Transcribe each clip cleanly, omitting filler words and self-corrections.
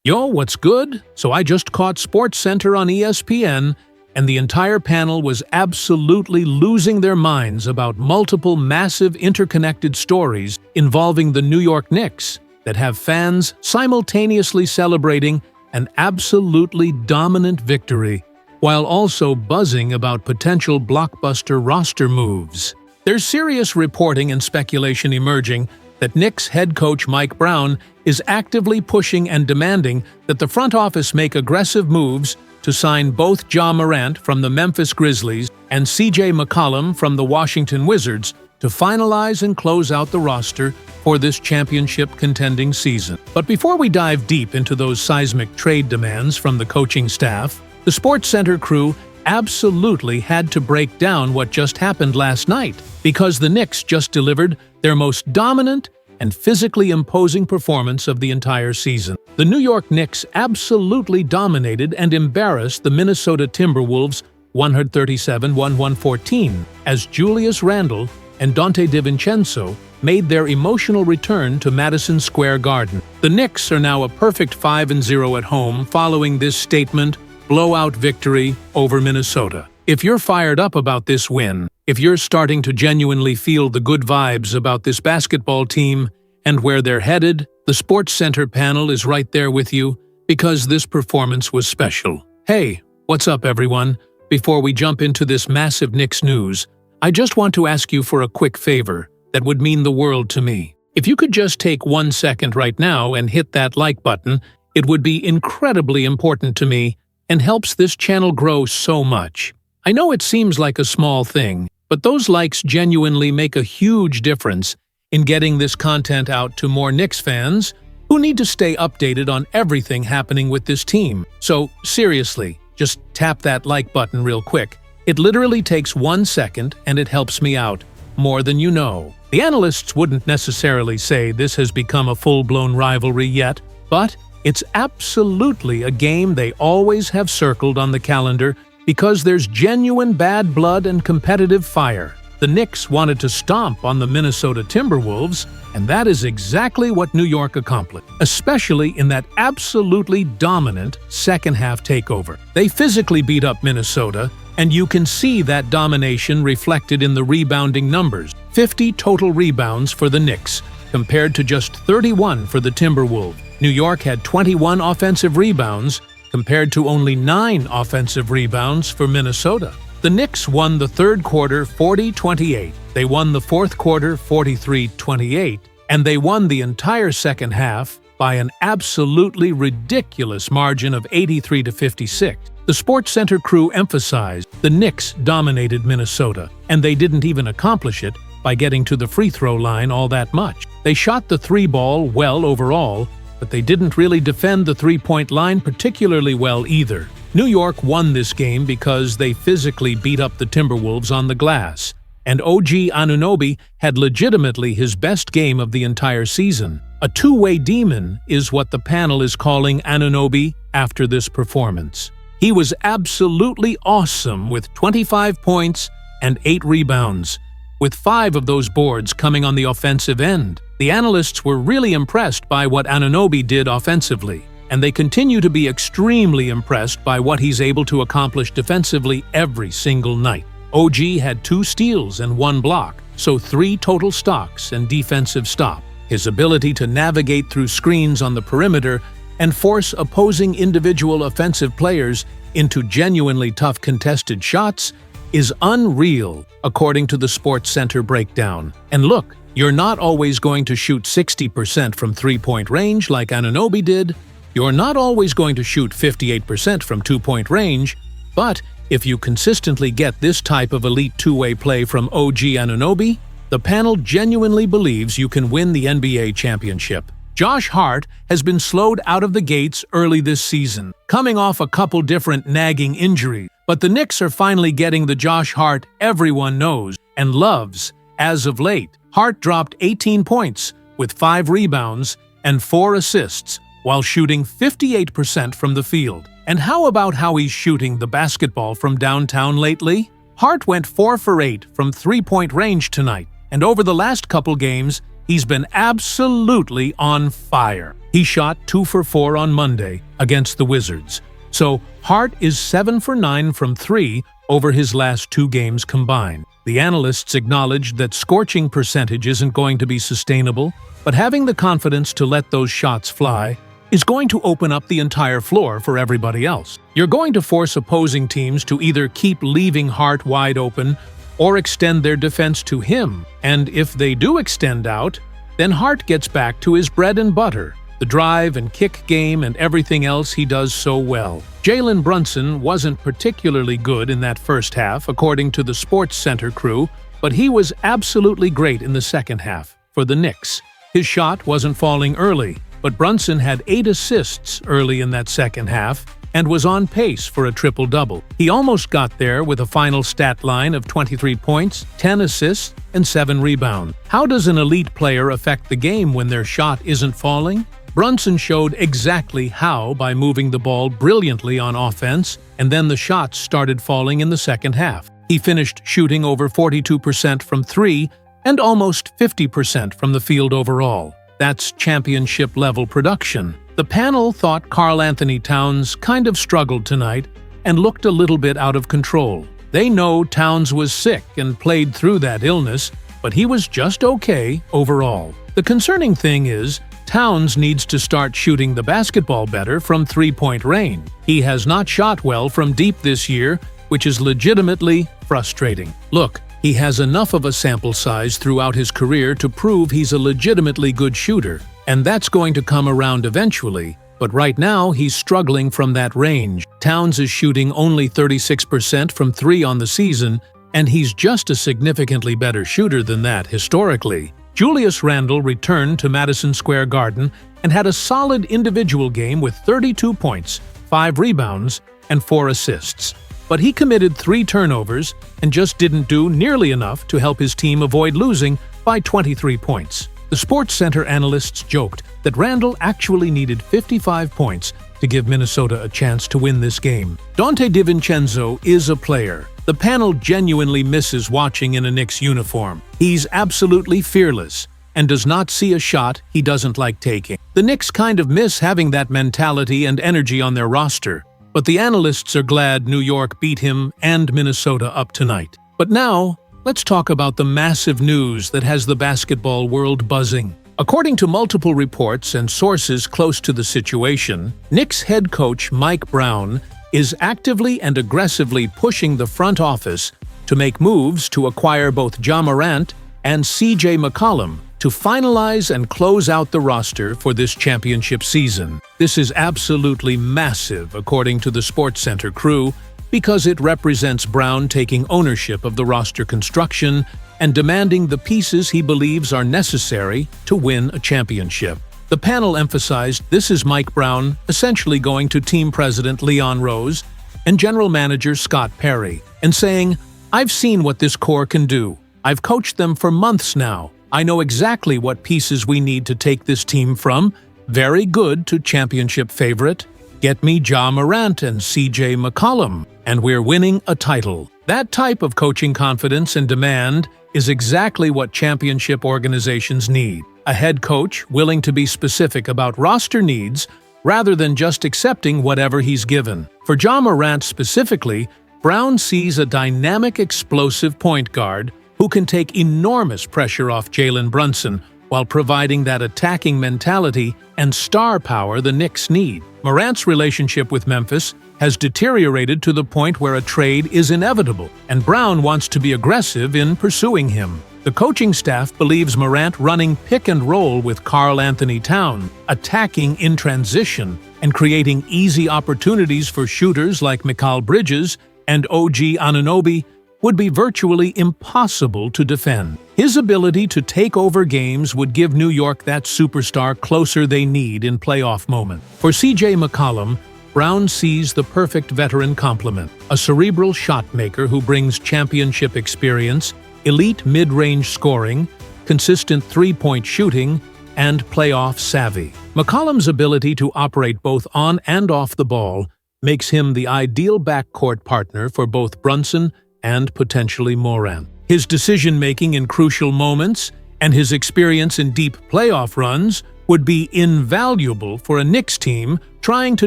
Yo, what's good? So I just caught SportsCenter on ESPN, and the entire panel was absolutely losing their minds about multiple massive interconnected stories involving the New York Knicks that have fans simultaneously celebrating an absolutely dominant victory, while also buzzing about potential blockbuster roster moves. There's serious reporting and speculation emerging that Knicks head coach Mike Brown is actively pushing and demanding that the front office make aggressive moves to sign both Ja Morant from the Memphis Grizzlies and CJ McCollum from the Washington Wizards to finalize and close out the roster for this championship-contending season. But before we dive deep into those seismic trade demands from the coaching staff, the SportsCenter crew absolutely had to break down what just happened last night, because the Knicks just delivered their most dominant and physically imposing performance of the entire season. The New York Knicks absolutely dominated and embarrassed the Minnesota Timberwolves 137-114 as Julius Randle and Dante DiVincenzo made their emotional return to Madison Square Garden. The Knicks are now a perfect 5-0 at home following this statement blowout victory over Minnesota. If you're fired up about this win, if you're starting to genuinely feel the good vibes about this basketball team and where they're headed, the SportsCenter panel is right there with you because this performance was special. Hey, what's up everyone? Before we jump into this massive Knicks news, I just want to ask you for a quick favor that would mean the world to me. If you could just take 1 second right now and hit that like button, it would be incredibly important to me and helps this channel grow so much. I know it seems like a small thing, but those likes genuinely make a huge difference in getting this content out to more Knicks fans who need to stay updated on everything happening with this team. So seriously, just tap that like button real quick. It literally takes 1 second and it helps me out, more than you know. The analysts wouldn't necessarily say this has become a full-blown rivalry yet, but it's absolutely a game they always have circled on the calendar because there's genuine bad blood and competitive fire. The Knicks wanted to stomp on the Minnesota Timberwolves, and that is exactly what New York accomplished, especially in that absolutely dominant second-half takeover. They physically beat up Minnesota, and you can see that domination reflected in the rebounding numbers. 50 total rebounds for the Knicks, compared to just 31 for the Timberwolves. New York had 21 offensive rebounds, compared to only 9 offensive rebounds for Minnesota. The Knicks won the third quarter 40-28, they won the fourth quarter 43-28, and they won the entire second half by an absolutely ridiculous margin of 83-56. The SportsCenter crew emphasized the Knicks dominated Minnesota, and they didn't even accomplish it by getting to the free throw line all that much. They shot the three ball well overall, but they didn't really defend the three-point line particularly well either. New York won this game because they physically beat up the Timberwolves on the glass, and OG Anunoby had legitimately his best game of the entire season. A two-way demon is what the panel is calling Anunoby after this performance. He was absolutely awesome with 25 points and 8 rebounds, with 5 of those boards coming on the offensive end. The analysts were really impressed by what Anunoby did offensively, and they continue to be extremely impressed by what he's able to accomplish defensively every single night. OG had 2 steals and 1 block, so 3 total stocks and defensive stop. His ability to navigate through screens on the perimeter and force opposing individual offensive players into genuinely tough contested shots is unreal, according to the SportsCenter breakdown. And look, you're not always going to shoot 60% from three-point range like Anunoby did. You're not always going to shoot 58% from two-point range, but if you consistently get this type of elite two-way play from OG Anunoby, the panel genuinely believes you can win the NBA championship. Josh Hart has been slowed out of the gates early this season, coming off a couple different nagging injuries, but the Knicks are finally getting the Josh Hart everyone knows and loves as of late. Hart dropped 18 points with 5 rebounds and 4 assists while shooting 58% from the field. And how about how he's shooting the basketball from downtown lately? Hart went 4 for 8 from three-point range tonight, and over the last couple games, he's been absolutely on fire. He shot 2 for 4 on Monday against the Wizards. So Hart is 7 for 9 from 3 over his last 2 games combined. The analysts acknowledged that scorching percentage isn't going to be sustainable, but having the confidence to let those shots fly is going to open up the entire floor for everybody else. You're going to force opposing teams to either keep leaving Hart wide open or extend their defense to him, and if they do extend out, then Hart gets back to his bread and butter, the drive and kick game and everything else he does so well. Jalen Brunson wasn't particularly good in that first half, according to the Sports Center crew, but he was absolutely great in the second half for the Knicks. His shot wasn't falling early, but Brunson had 8 assists early in that second half and was on pace for a triple-double. He almost got there with a final stat line of 23 points, 10 assists, and 7 rebounds. How does an elite player affect the game when their shot isn't falling? Brunson showed exactly how by moving the ball brilliantly on offense, and then the shots started falling in the second half. He finished shooting over 42% from 3 and almost 50% from the field overall. That's championship-level production. The panel thought Karl-Anthony Towns kind of struggled tonight and looked a little bit out of control. They know Towns was sick and played through that illness, but he was just okay overall. The concerning thing is, Towns needs to start shooting the basketball better from three-point range. He has not shot well from deep this year, which is legitimately frustrating. Look, he has enough of a sample size throughout his career to prove he's a legitimately good shooter, and that's going to come around eventually, but right now he's struggling from that range. Towns is shooting only 36% from 3 on the season, and he's just a significantly better shooter than that historically. Julius Randle returned to Madison Square Garden and had a solid individual game with 32 points, 5 rebounds, and 4 assists. But he committed 3 turnovers and just didn't do nearly enough to help his team avoid losing by 23 points. The Sports Center analysts joked that Randle actually needed 55 points to give Minnesota a chance to win this game. Donte DiVincenzo is a player the panel genuinely misses watching in a Knicks uniform. He's absolutely fearless and does not see a shot he doesn't like taking. The Knicks kind of miss having that mentality and energy on their roster, but the analysts are glad New York beat him and Minnesota up tonight. But now, let's talk about the massive news that has the basketball world buzzing. According to multiple reports and sources close to the situation, Knicks head coach Mike Brown is actively and aggressively pushing the front office to make moves to acquire both Ja Morant and CJ McCollum to finalize and close out the roster for this championship season. This is absolutely massive, according to the Sports Center crew, because it represents Brown taking ownership of the roster construction and demanding the pieces he believes are necessary to win a championship. The panel emphasized this is Mike Brown essentially going to team president Leon Rose and general manager Scott Perry and saying, "I've seen what this core can do. I've coached them for months now. I know exactly what pieces we need to take this team from very good to championship favorite. Get me Ja Morant and CJ McCollum, and we're winning a title." That type of coaching confidence and demand is exactly what championship organizations need. A head coach willing to be specific about roster needs rather than just accepting whatever he's given. For Ja Morant specifically, Brown sees a dynamic, explosive point guard who can take enormous pressure off Jalen Brunson while providing that attacking mentality and star power the Knicks need. Morant's relationship with Memphis has deteriorated to the point where a trade is inevitable, and Brown wants to be aggressive in pursuing him. The coaching staff believes Morant running pick and roll with Karl-Anthony Towns, attacking in transition, and creating easy opportunities for shooters like Mikal Bridges and OG Anunoby would be virtually impossible to defend. His ability to take over games would give New York that superstar closer they need in playoff moments. For CJ McCollum, Brown sees the perfect veteran complement, a cerebral shot maker who brings championship experience, elite mid-range scoring, consistent three-point shooting, and playoff savvy. McCollum's ability to operate both on and off the ball makes him the ideal backcourt partner for both Brunson and potentially Morant. His decision-making in crucial moments and his experience in deep playoff runs would be invaluable for a Knicks team trying to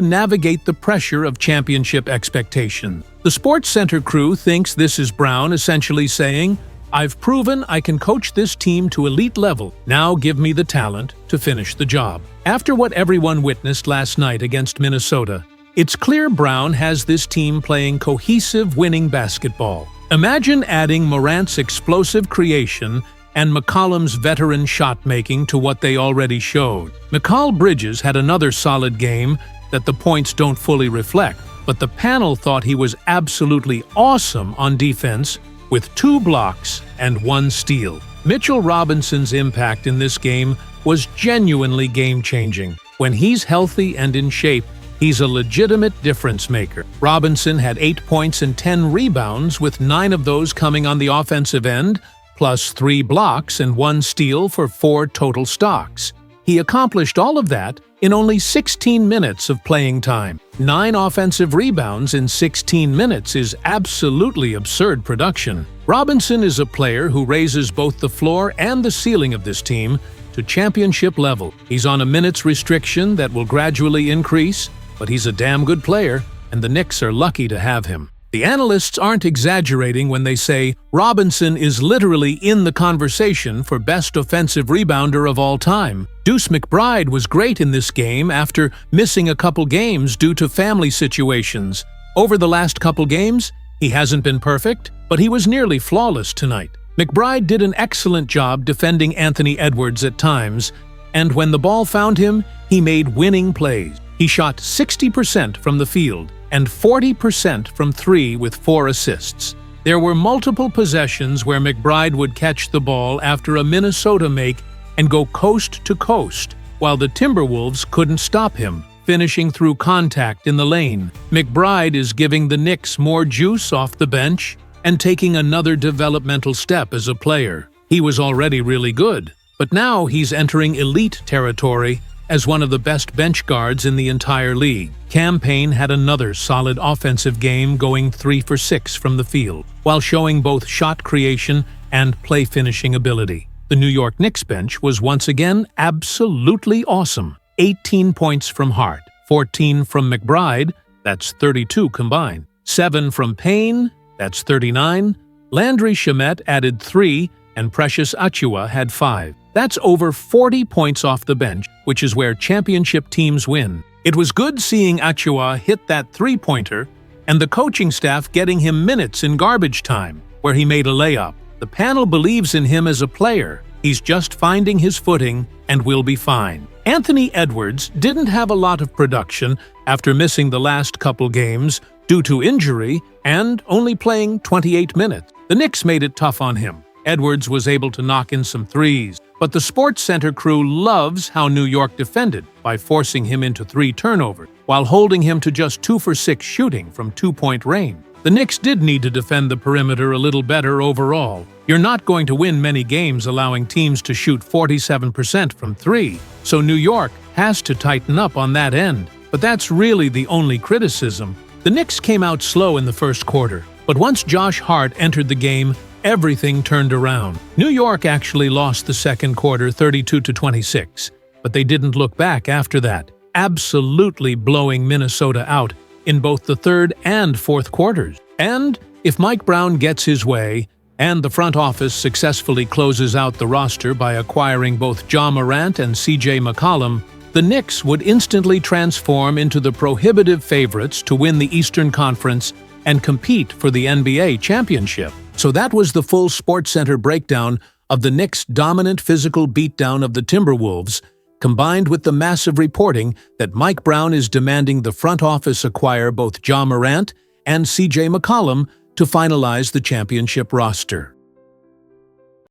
navigate the pressure of championship expectations. The SportsCenter crew thinks this is Brown essentially saying, "I've proven I can coach this team to elite level. Now give me the talent to finish the job." After what everyone witnessed last night against Minnesota, it's clear Brown has this team playing cohesive, winning basketball. Imagine adding Morant's explosive creation and McCollum's veteran shot-making to what they already showed. Mikal Bridges had another solid game that the points don't fully reflect, but the panel thought he was absolutely awesome on defense with 2 blocks and 1 steal. Mitchell Robinson's impact in this game was genuinely game-changing. When he's healthy and in shape, he's a legitimate difference-maker. Robinson had 8 points and 10 rebounds, with 9 of those coming on the offensive end, plus 3 blocks and 1 steal for 4 total stocks. He accomplished all of that in only 16 minutes of playing time. 9 offensive rebounds in 16 minutes is absolutely absurd production. Robinson is a player who raises both the floor and the ceiling of this team to championship level. He's on a minutes restriction that will gradually increase, but he's a damn good player, and the Knicks are lucky to have him. The analysts aren't exaggerating when they say Robinson is literally in the conversation for best offensive rebounder of all time. Deuce McBride was great in this game after missing a couple games due to family situations. Over the last couple games, he hasn't been perfect, but he was nearly flawless tonight. McBride did an excellent job defending Anthony Edwards at times, and when the ball found him, he made winning plays. He shot 60% from the field and 40% from 3 with 4 assists. There were multiple possessions where McBride would catch the ball after a Minnesota make and go coast to coast, while the Timberwolves couldn't stop him, finishing through contact in the lane. McBride is giving the Knicks more juice off the bench and taking another developmental step as a player. He was already really good, but now he's entering elite territory as one of the best bench guards in the entire league. Cam Payne had another solid offensive game, going 3 for 6 from the field, while showing both shot creation and play-finishing ability. The New York Knicks bench was once again absolutely awesome. 18 points from Hart, 14 from McBride, that's 32 combined, 7 from Payne, that's 39, Landry Shamet added 3, and Precious Achiuwa had 5. That's over 40 points off the bench, which is where championship teams win. It was good seeing Achiuwa hit that 3-pointer, and the coaching staff getting him minutes in garbage time, where he made a layup. The panel believes in him as a player. He's just finding his footing and will be fine. Anthony Edwards didn't have a lot of production after missing the last couple games due to injury and only playing 28 minutes. The Knicks made it tough on him. Edwards was able to knock in some threes, but the SportsCenter crew loves how New York defended by forcing him into 3 turnovers, while holding him to just 2 for 6 shooting from 2-point range. The Knicks did need to defend the perimeter a little better overall. You're not going to win many games allowing teams to shoot 47% from 3, so New York has to tighten up on that end. But that's really the only criticism. The Knicks came out slow in the first quarter, but once Josh Hart entered the game, everything turned around. New York actually lost the second quarter 32-26, but they didn't look back after that, absolutely blowing Minnesota out in both the third and fourth quarters. And if Mike Brown gets his way, and the front office successfully closes out the roster by acquiring both Ja Morant and CJ McCollum, the Knicks would instantly transform into the prohibitive favorites to win the Eastern Conference and compete for the NBA championship. So that was the full SportsCenter breakdown of the Knicks' dominant physical beatdown of the Timberwolves, combined with the massive reporting that Mike Brown is demanding the front office acquire both Ja Morant and CJ McCollum to finalize the championship roster.